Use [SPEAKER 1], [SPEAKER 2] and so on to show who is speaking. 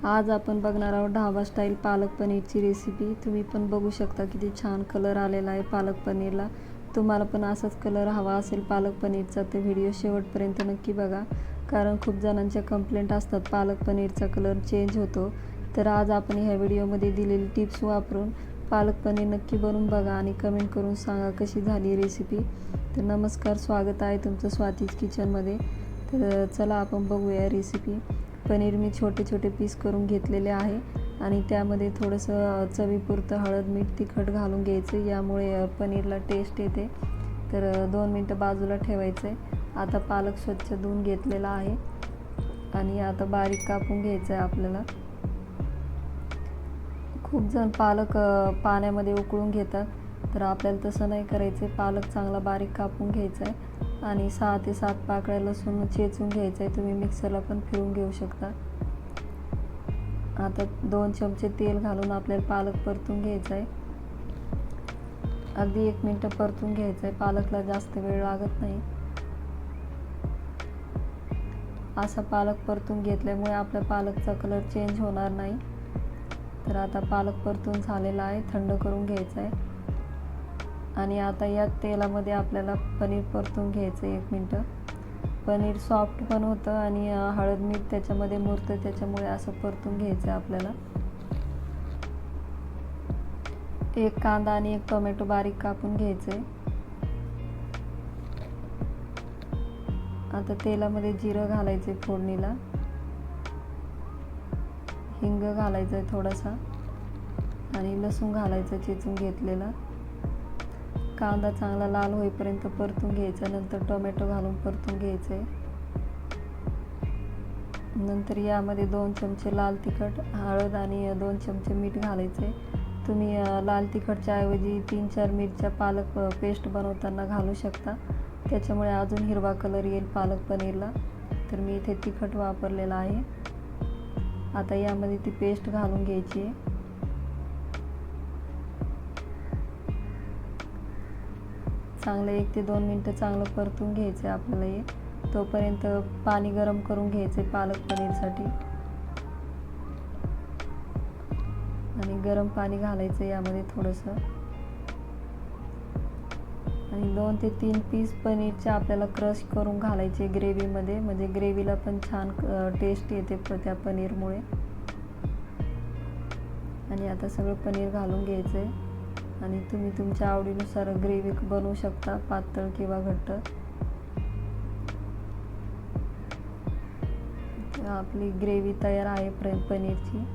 [SPEAKER 1] आज आपण बघणार आहोत ढाबा स्टाईल पालक पनीरची रेसिपी। तुम्ही पण बघू शकता किती छान कलर आलेला आहे पालक पनीरला। तुम्हाला पण असाच कलर हवा असेल पालक पनीरचा तर व्हिडिओ शेवटपर्यंत नक्की बघा, कारण खूप जणांच्या कंप्लेंट असतात पालक पनीरचा कलर चेंज होतो। तर आज आपण ह्या व्हिडिओमध्ये दिलेली टिप्स वापरून पालक पनीर नक्की बनवून बघा आणि कमेंट करून सांगा कशी झाली रेसिपी। तर नमस्कार, स्वागत आहे तुमचं स्वातीज किचनमध्ये। तर चला आपण बघूया रेसिपी। पनीर मी छोटे छोटे पीस करून घेतलेले आहे आणि त्यामध्ये थोडंसं चवीपुरतं हळद, मीठ, तिखट घालून घ्यायचं, यामुळे पनीरला टेस्ट येते। तर 2 मिनटं बाजूला ठेवायचं आहे। आता पालक स्वच्छ धुवून घेतलेला आहे आणि आता बारीक कापून घ्यायचं आहे आपल्याला। खूप जण पालक पाण्यामध्ये उकळून घेतात, तर आपल्याला तसं नाही करायचं आहे। पालक चांगला बारीक कापून घ्यायचा आहे आणि 6 ते 7 पाकळ्या लसूण चेचून घ्यायचं आहे। तुम्ही मिक्सरला पण फिरवून घेऊ शकता। आता 2 चमचे तेल घालून आपल्याला पालक परतून घ्यायचा आहे। अगदी 1 मिनिट परतून घ्यायचं आहे, पालकला जास्त वेळ लागत नाही। असा पालक परतून घेतल्यामुळे आपल्या पालकचा कलर चेंज होणार नाही। तर आता पालक परतून झालेला आहे, थंड करून घ्यायचा आहे आणि आता या तेलामध्ये आपल्याला पनीर परतून घ्यायचं 1 मिनिट। पनीर सॉफ्ट पण होतं आणि हळद मीठ त्याच्यामध्ये मुरतं, त्याच्यामुळे असं परतून घ्यायचं आपल्याला। 1 कांदा आणि 1 टोमॅटो बारीक कापून घ्यायचं आहे। आता तेलामध्ये जिरं घालायचं आहे फोडणीला, हिंग घालायचं आहे थोडासा आणि लसूण घालायचं चेचून घेतलेला। कांदा चांगला लाल होईपर्यंत परतून घ्यायचा, नंतर टोमॅटो घालून परतून घ्यायचं आहे। नंतर यामध्ये 2 चमचे लाल तिखट, हळद आणि 2 चमचे मीठ घालायचं आहे। तुम्ही लाल तिखटच्या ऐवजी 3-4 मिरच्या पालक पेस्ट बनवताना घालू शकता, त्याच्यामुळे अजून हिरवा कलर येईल पालक पनीरला। तर मी इथे तिखट वापरलेला आहे। आता यामध्ये ती पेस्ट घालून घ्यायची आहे। चांगलं 1 ते 2 मिनटं चांगलं परतून घ्यायचं आहे आपल्याला हे। तोपर्यंत पाणी गरम करून घ्यायचं आहे पालक पनीरसाठी आणि गरम पाणी घालायचं यामध्ये थोडंसं आणि 2 ते 3 पीस पनीरचे आपल्याला क्रश करून घालायचे ग्रेव्हीमध्ये, म्हणजे ग्रेव्हीला पण छान टेस्ट येते त्या पनीरमुळे। आणि आता सगळं पनीर घालून घ्यायचं आहे आणि तुम्ही तुमच्या आवडीनुसार ग्रेव्ही बनवू शकता, पातळ किंवा घट्ट। आपली ग्रेव्ही तयार आहे पनीरची।